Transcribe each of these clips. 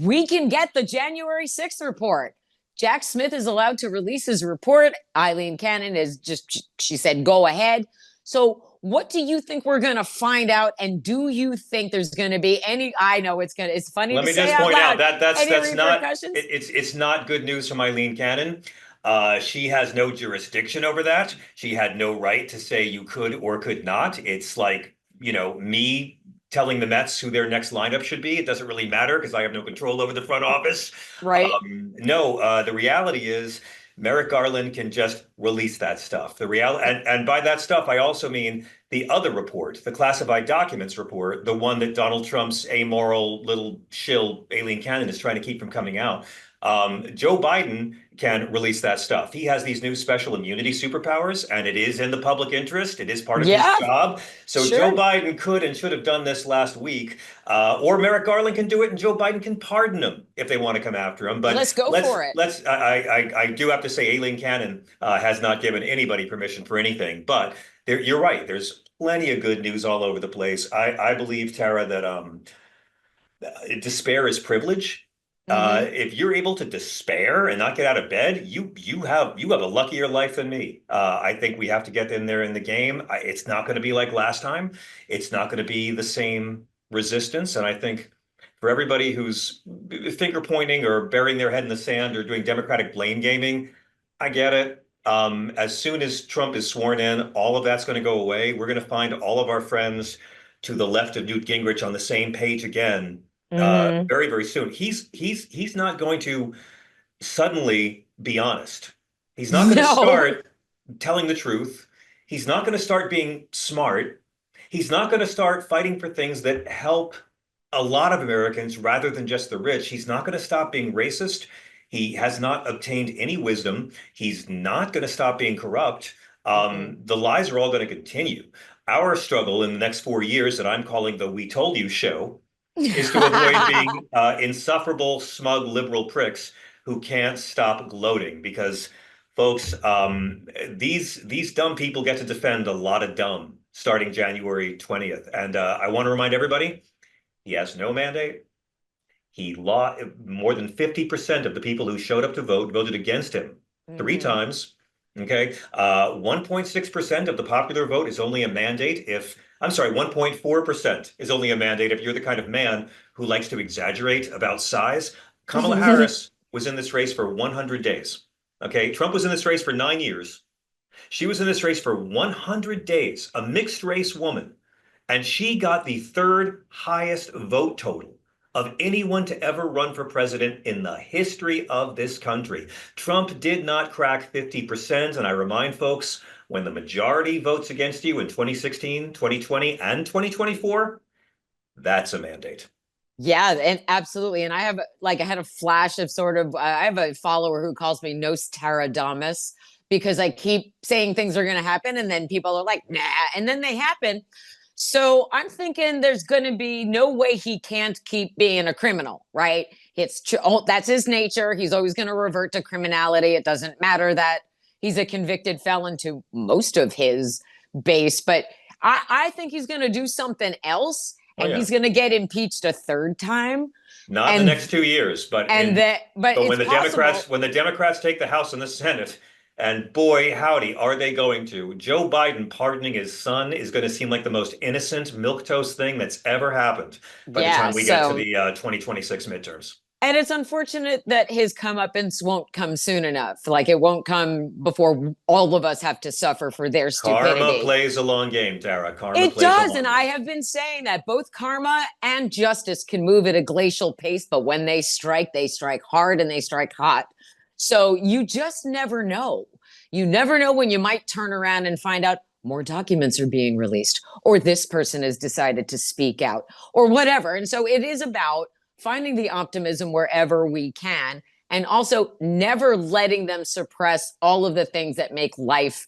we can get the January 6th report. Jack Smith is allowed to release his report. Eileen Cannon is just, she said, go ahead. So what do you think we're going to find out? And do you think there's going to be any, I know it's funny Let to me say just out point out loud, that any that's not repercussions? it's not good news from Eileen Cannon. She has no jurisdiction over that. She had no right to say you could or could not. It's like, me telling the Mets who their next lineup should be. It doesn't really matter because I have no control over the front office. Right. No, the reality is Merrick Garland can just release that stuff. The reality, and by that stuff, I also mean the other report, the classified documents report, the one that Donald Trump's amoral little shill Aileen Cannon is trying to keep from coming out. Joe Biden can release that stuff. He has these new special immunity superpowers, and it is in the public interest. It is part of his Yeah, job. So Joe sure. Biden could and should have done this last week, or Merrick Garland can do it, and Joe Biden can pardon him if they want to come after him. But Let's go for it. I do have to say, Aileen Cannon has not given anybody permission for anything. But you're right. There's plenty of good news all over the place. I believe, Tara, that despair is privilege. Mm-hmm. If you're able to despair and not get out of bed, you have a luckier life than me. I think we have to get in there in the game. It's not going to be like last time. It's not going to be the same resistance. And I think for everybody who's finger pointing or burying their head in the sand or doing Democratic blame gaming, I get it. As soon as Trump is sworn in, all of that's going to go away. We're going to find all of our friends to the left of Newt Gingrich on the same page again Mm-hmm. very, very soon. He's not going to suddenly be honest. He's not going to No. start telling the truth. He's not going to start being smart. He's not going to start fighting for things that help a lot of Americans rather than just the rich. He's not going to stop being racist. He has not obtained any wisdom. He's not going to stop being corrupt. Mm-mm. The lies are all going to continue. Our struggle in the next 4 years that I'm calling the We Told You show is to avoid being insufferable, smug liberal pricks who can't stop gloating. Because, folks, these dumb people get to defend a lot of dumb starting January 20th. And I want to remind everybody, he has no mandate. He lost more than 50% of the people who showed up to vote voted against him three Mm-hmm. times. Okay. 1.6% of the popular vote is only a mandate if, I'm sorry, 1.4% is only a mandate if you're the kind of man who likes to exaggerate about size. Kamala Harris was in this race for 100 days. Okay. Trump was in this race for 9 years. She was in this race for 100 days, a mixed race woman, and she got the third highest vote total of anyone to ever run for president in the history of this country. Trump did not crack 50%. And I remind folks, when the majority votes against you in 2016, 2020, and 2024, that's a mandate. Yeah, and absolutely. And I had a flash of sort of, I have a follower who calls me Nostradamus because I keep saying things are going to happen. And then people are like, nah, and then they happen. So I'm thinking there's going to be no way he can't keep being a criminal, right? That's his nature. He's always going to revert to criminality. It doesn't matter that he's a convicted felon to most of his base, but I think he's going to do something else, Oh, and yeah. he's going to get impeached a third time. Not in the And next 2 years, but but but it's possible. When the Democrats take the House and the Senate, and boy, howdy, are they going to? Joe Biden pardoning his son is going to seem like the most innocent milquetoast thing that's ever happened by the Yeah, time we get to so the 2026 midterms. and it's unfortunate that his comeuppance won't come soon enough. Like it won't come before all of us have to suffer for their Karma stupidity. plays a long game, Tara. Karma It plays a does. long And I game. have been saying that both karma and justice can move at a glacial pace, but when they strike hard and they strike hot. So you just never know. You never know when you might turn around and find out more documents are being released, or this person has decided to speak out, or whatever. And so it is about finding the optimism wherever we can, and also never letting them suppress all of the things that make life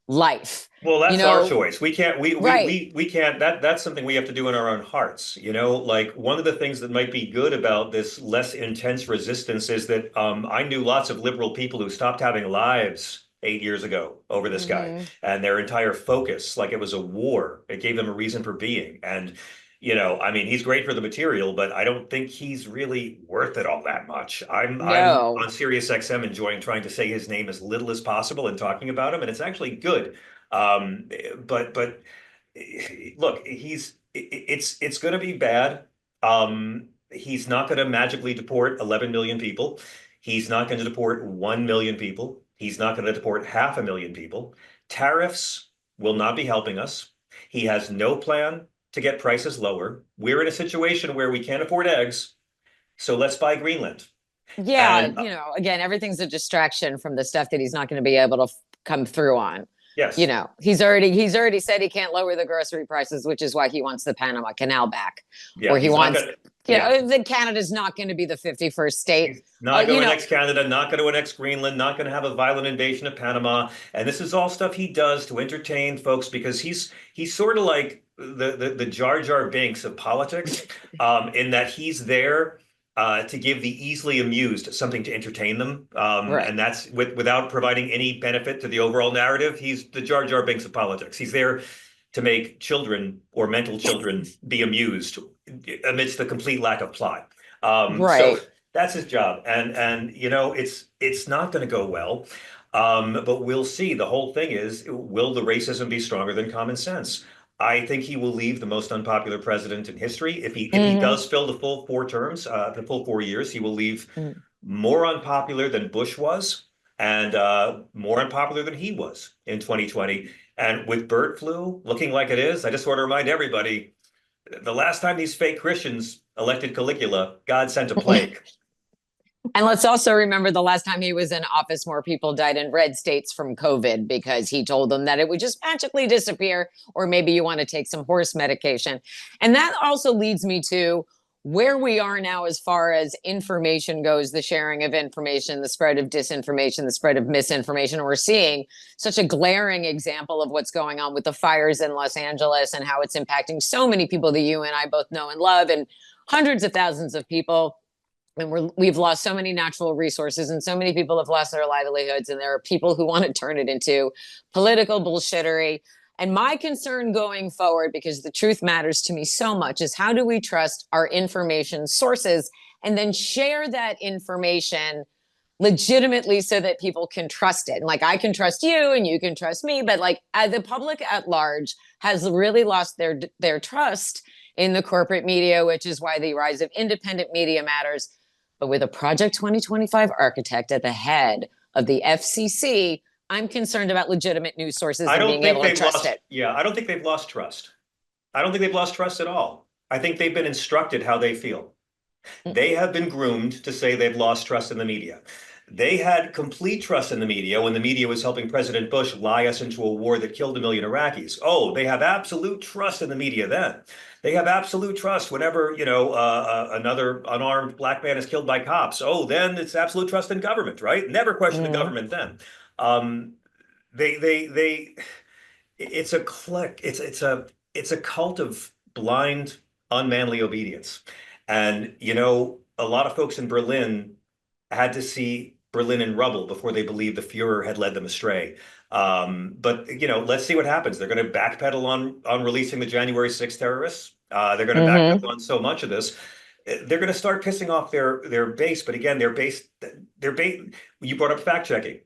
life. Well, You that's our know, choice. We can't, right. we can't, that's something we have to do in our own hearts. Like one of the things that might be good about this less intense resistance is that I knew lots of liberal people who stopped having lives 8 years ago over this guy Mm-hmm. and their entire focus, like it was a war. It gave them a reason for being. And I mean, he's great for the material, but I don't think he's really worth it all that much. I'm No. on Sirius XM enjoying trying to say his name as little as possible and talking about him, and it's actually good. Um, but look, it's going to be bad. He's not going to magically deport 11 million people. He's not going to deport 1 million people. He's not going to deport 500,000 people. Tariffs will not be helping us. He has no plan to get prices lower. We're in a situation where we can't afford eggs, so let's buy Greenland. Yeah, And again, everything's a distraction from the stuff that he's not going to be able to come through on. yes, He's already said he can't lower the grocery prices, which is why he wants the Panama Canal back, or yeah, he he's not wants, going to, yeah. that Canada's not going to be the 51st state. He's not You going to know, annex Canada, not going to annex Greenland, not going to have a violent invasion of Panama. And this is all stuff he does to entertain folks because he's sort of like the Jar Jar Binks of politics, in that he's there to give the easily amused something to entertain them, right. and that's without providing any benefit to the overall narrative. He's the Jar Jar Binks of politics. He's there to make children or mental children be amused amidst the complete lack of plot. So Right. that's his job, and it's not going to go well. But we'll see. The whole thing is, will the racism be stronger than common sense? I think he will leave the most unpopular president in history. If he Hmm. does fill the full 4 terms, the full 4 years, he will leave more unpopular than Bush was, and more unpopular than he was in 2020. And with bird flu looking like it is, I just want to remind everybody the last time these fake Christians elected Caligula, God sent a plague. And let's also remember the last time he was in office, more people died in red states from COVID because he told them that it would just magically disappear, or maybe you want to take some horse medication. And that also leads me to where we are now as far as information goes, the sharing of information, the spread of disinformation, the spread of misinformation. We're seeing such a glaring example of what's going on with the fires in Los Angeles and how it's impacting so many people that you and I both know and love, and hundreds of thousands of people. And we've lost so many natural resources, and so many people have lost their livelihoods, and there are people who want to turn it into political bullshittery. And my concern going forward, because the truth matters to me so much, is how do we trust our information sources and then share that information legitimately so that people can trust it. And like, I can trust you and you can trust me, but like, the public at large has really lost their trust in the corporate media, which is why the rise of independent media matters. But with a Project 2025 architect at the head of the FCC, I'm concerned about legitimate news sources I and don't being think able to they've trust lost, it. yeah, I don't think they've lost trust. I don't think they've lost trust at all. I think they've been instructed how they feel. They have been groomed to say they've lost trust in the media. They had complete trust in the media when the media was helping President Bush lie us into a war that killed 1 million Iraqis. Oh, they have absolute trust in the media then. They have absolute trust whenever, another unarmed black man is killed by cops. Oh, then it's absolute trust in government, right? Never question the Mm, government then. Um, they it's a clique. It's a cult of blind, unmanly obedience. And a lot of folks in Berlin had to see Berlin in rubble before they believed the Fuhrer had led them astray. But let's see what happens. They're going to backpedal on releasing the January 6th terrorists. They're going to backpedal hmm on so much of this. They're going to start pissing off their base. But again, their base. You brought up fact checking.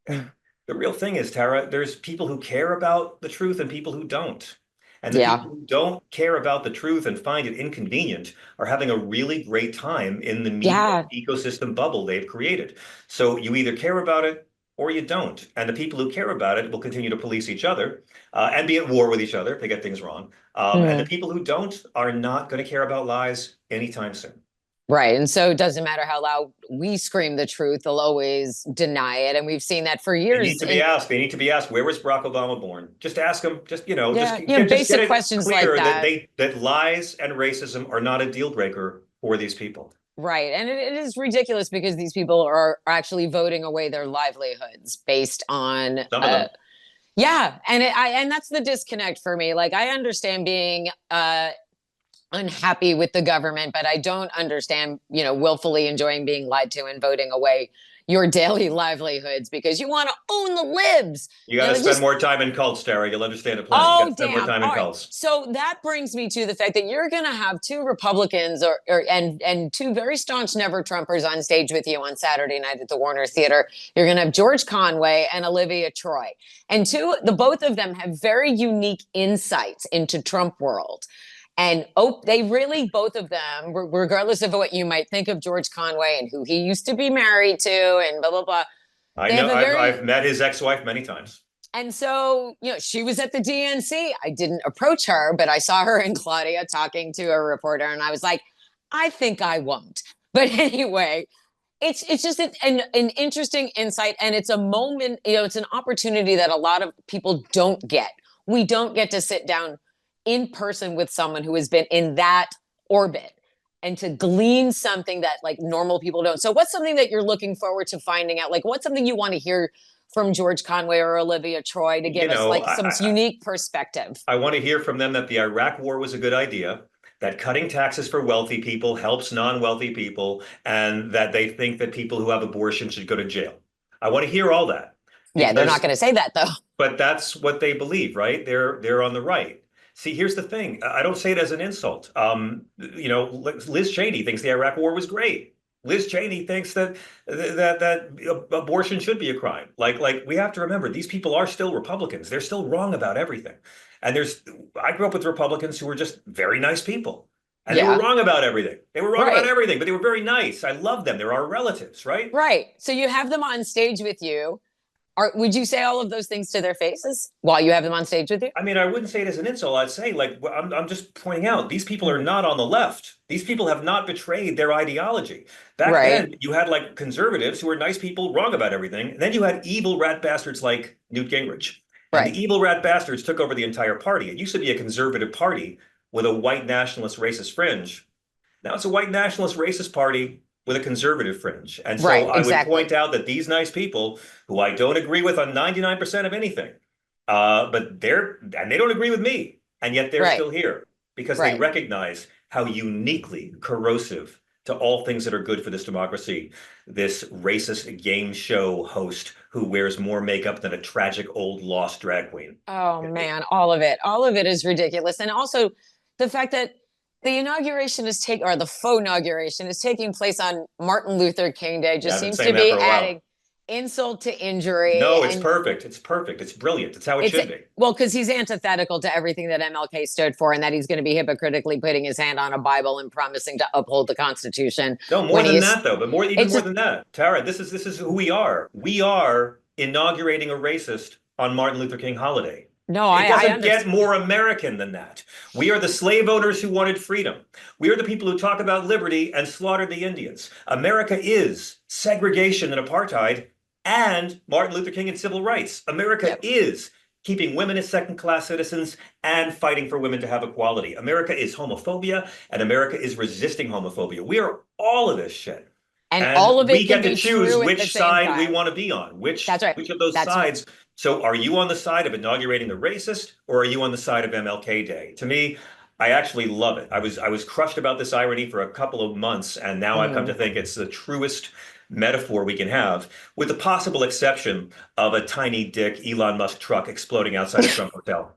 The real thing is, Tara, there's people who care about the truth and people who don't. And the Yeah. people who don't care about the truth and find it inconvenient are having a really great time in the media Yeah. ecosystem bubble they've created. So you either care about it or you don't. And the people who care about it will continue to police each other, and be at war with each other if they get things wrong. And the Mm. people who don't are not going to care about lies anytime soon. Right. And so it doesn't matter how loud we scream the truth, they'll always deny it. And we've seen that for They need years. to be And asked. They need to be asked, where was Barack Obama born? Just ask them, yeah, just get basic it questions like clear that that. that lies and racism are not a deal breaker for these people. Right. And it is ridiculous because these people are actually voting away their livelihoods based on Some of them. yeah, and that's the disconnect for me. Like, I understand being unhappy with the government, but I don't understand, willfully enjoying being lied to and voting away your daily livelihoods because you want to own the libs. You got to spend more time in cults, Tara. You'll understand it plenty. You got to spend more time in cults. So that brings me to the fact that you're going to have two Republicans and two very staunch Never Trumpers on stage with you on Saturday night at the Warner Theater. You're going to have George Conway and Olivia Troye. And both of them have very unique insights into Trump world. And they really, both of them, regardless of what you might think of George Conway and who he used to be married to and blah, blah, blah. I know, I've met his ex-wife many times. And so, she was at the DNC. I didn't approach her, but I saw her and Claudia talking to a reporter. And I was like, I think I won't. But anyway, it's just an interesting insight. And it's a moment, it's an opportunity that a lot of people don't get. We don't get to sit down in person with someone who has been in that orbit and to glean something that like normal people don't. So what's something that you're looking forward to finding out? Like what's something you want to hear from George Conway or Olivia Troye to give us like some unique perspective? I want to hear from them that the Iraq war was a good idea, that cutting taxes for wealthy people helps non-wealthy people, and that they think that people who have abortion should go to jail. I want to hear all that. Yeah, they're not going to say that though. But that's what they believe, right? They're on the right. See, here's the thing. I don't say it as an insult. Liz Cheney thinks the Iraq war was great. Liz Cheney thinks that abortion should be a crime. Like we have to remember, these people are still Republicans. They're still wrong about everything. And I grew up with Republicans who were just very nice people. And they were wrong about everything. They were wrong about everything, but they were very nice. I love them. They're our relatives, right? Right. So you have them on stage with you. Would you say all of those things to their faces while you have them on stage with you? I mean, I wouldn't say it as an insult. I'd say, I'm just pointing out, these people are not on the left. These people have not betrayed their ideology. Back then, you had like conservatives who were nice people, wrong about everything. And then you had evil rat bastards like Newt Gingrich. And the evil rat bastards took over the entire party. It used to be a conservative party with a white nationalist racist fringe. Now it's a white nationalist racist party with a conservative fringe. And so I would point out that these nice people, who I don't agree with on 99% of anything, but they don't agree with me, and yet they're still here because they recognize how uniquely corrosive to all things that are good for this democracy, this racist game show host who wears more makeup than a tragic old lost drag queen. Oh man, all of it is ridiculous. And also the fact that the inauguration or the faux inauguration is taking place on Martin Luther King Day just seems to be adding insult to injury. No, it's perfect. It's perfect. It's brilliant. It's how it should be. Well, because he's antithetical to everything that MLK stood for, and that he's going to be hypocritically putting his hand on a Bible and promising to uphold the Constitution. No, more than that, though. But more than that, Tara. This is who we are. We are inaugurating a racist on Martin Luther King holiday. No, it doesn't get more American than that. We are the slave owners who wanted freedom. We are the people who talk about liberty and slaughter the Indians. America is segregation and apartheid and Martin Luther King and civil rights. America is keeping women as second-class citizens and fighting for women to have equality. America is homophobia, and America is resisting homophobia. We are all of this shit. And all of it we get to choose which side we want to be on. Which of those sides. So are you on the side of inaugurating the racist, or are you on the side of MLK Day? To me, I actually love it. I was crushed about this irony for a couple of months, and now I've come to think it's the truest metaphor we can have, with the possible exception of a tiny dick Elon Musk truck exploding outside a Trump hotel.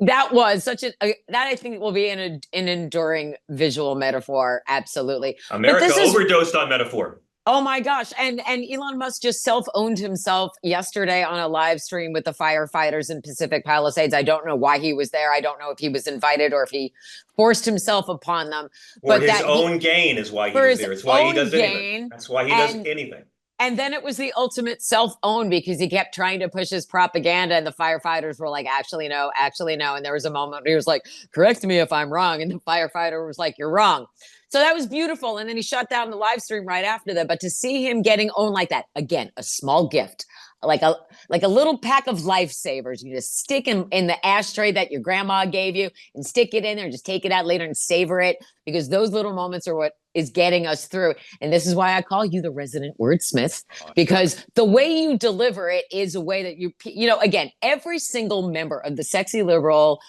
That was that I think will be an enduring visual metaphor. Absolutely. America overdosed on metaphor. Oh my gosh. And Elon Musk just self-owned himself yesterday on a live stream with the firefighters in Pacific Palisades. I don't know why he was there. I don't know if he was invited or if he forced himself upon them. But his own gain is why he was there. It's why he does anything. That's why he does anything. And then it was the ultimate self-own because he kept trying to push his propaganda and the firefighters were like, actually, no. And there was a moment where he was like, correct me if I'm wrong. And the firefighter was like, you're wrong. So that was beautiful. And then he shut down the live stream right after that. But to see him getting owned like that, again, a small gift, like a little pack of lifesavers. You just stick him in the ashtray that your grandma gave you and stick it in there and just take it out later and savor it, because those little moments are what is getting us through. And this is why I call you the resident wordsmith, because the way you deliver it is a way that again, every single member of the sexy liberal,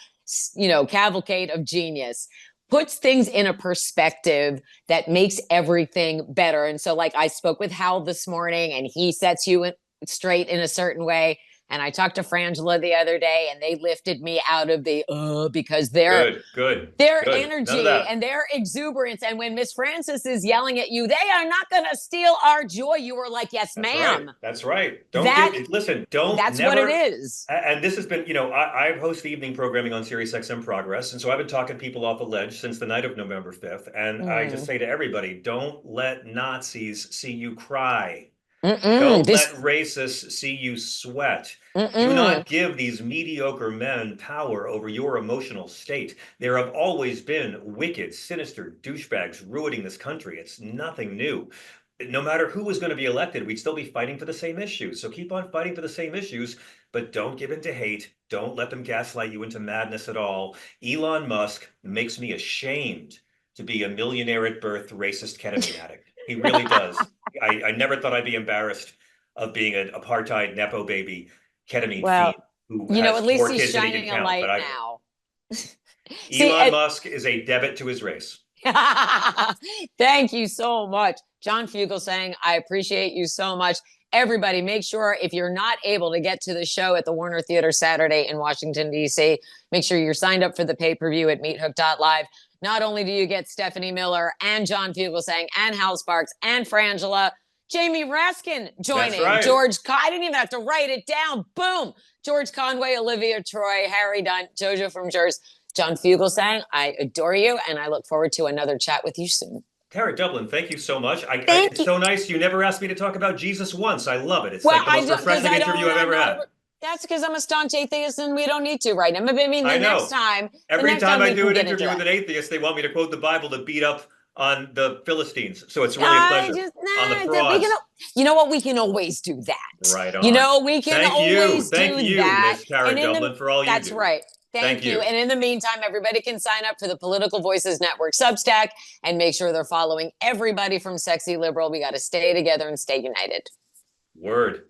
cavalcade of genius puts things in a perspective that makes everything better. And so, like, I spoke with Hal this morning, and he sets you straight in a certain way. And I talked to Frangela the other day, and they lifted me out of the because Good. their None of energy that. and their exuberance. And when Miss Francis is yelling at you, they are not going to steal our joy. You were like, yes, That's right. ma'am. That's right. Listen, that's Never. what it is. And this has been, I host evening programming on Sirius XM Progress. And so I've been talking people off a ledge since the night of November 5th. And I just say to everybody, don't let Nazis see you cry. Don't let racists see you sweat. Do not give these mediocre men power over your emotional state. There have always been wicked, sinister douchebags ruining this country. It's nothing new. No matter who was going to be elected, we'd still be fighting for the same issues. So keep on fighting for the same issues, but don't give in to hate. Don't let them gaslight you into madness at all. Elon Musk makes me ashamed to be a millionaire at birth racist ketamine addict. He really does. I never thought I'd be embarrassed of being an apartheid Nepo baby ketamine fiend who has at least more he's kids than he can shining a count. light But now. Elon Musk is a debit to his race. Thank you so much, John Fugelsang. I appreciate you so much. Everybody, make sure if you're not able to get to the show at the Warner Theater Saturday in Washington, D.C., make sure you're signed up for the pay-per-view at Meethook.live. Not only do you get Stephanie Miller and John Fugelsang and Hal Sparks and Frangela, Jamie Raskin joining. Right. I didn't even have to write it down. Boom. George Conway, Olivia, Troye, Harry Dunn, JoJo From Jerz. John Fugelsang, I adore you, and I look forward to another chat with you soon. Tara Dublin, thank you so much. It's so nice. You never asked me to talk about Jesus once. I love it. It's like the most refreshing interview I've ever had. That's because I'm a staunch atheist and we don't need to right now. I mean, next time. Every time I do an interview with an atheist, they want me to quote the Bible to beat up on the Philistines. So it's really a pleasure. On the frauds. You know what? We can always do that. Right on. We can always do that. Thank you, Miss Tara Dublin, for all you do. That's right. Thank you. And in the meantime, everybody can sign up for the Political Voices Network Substack and make sure they're following everybody from Sexy Liberal. We got to stay together and stay united. Word.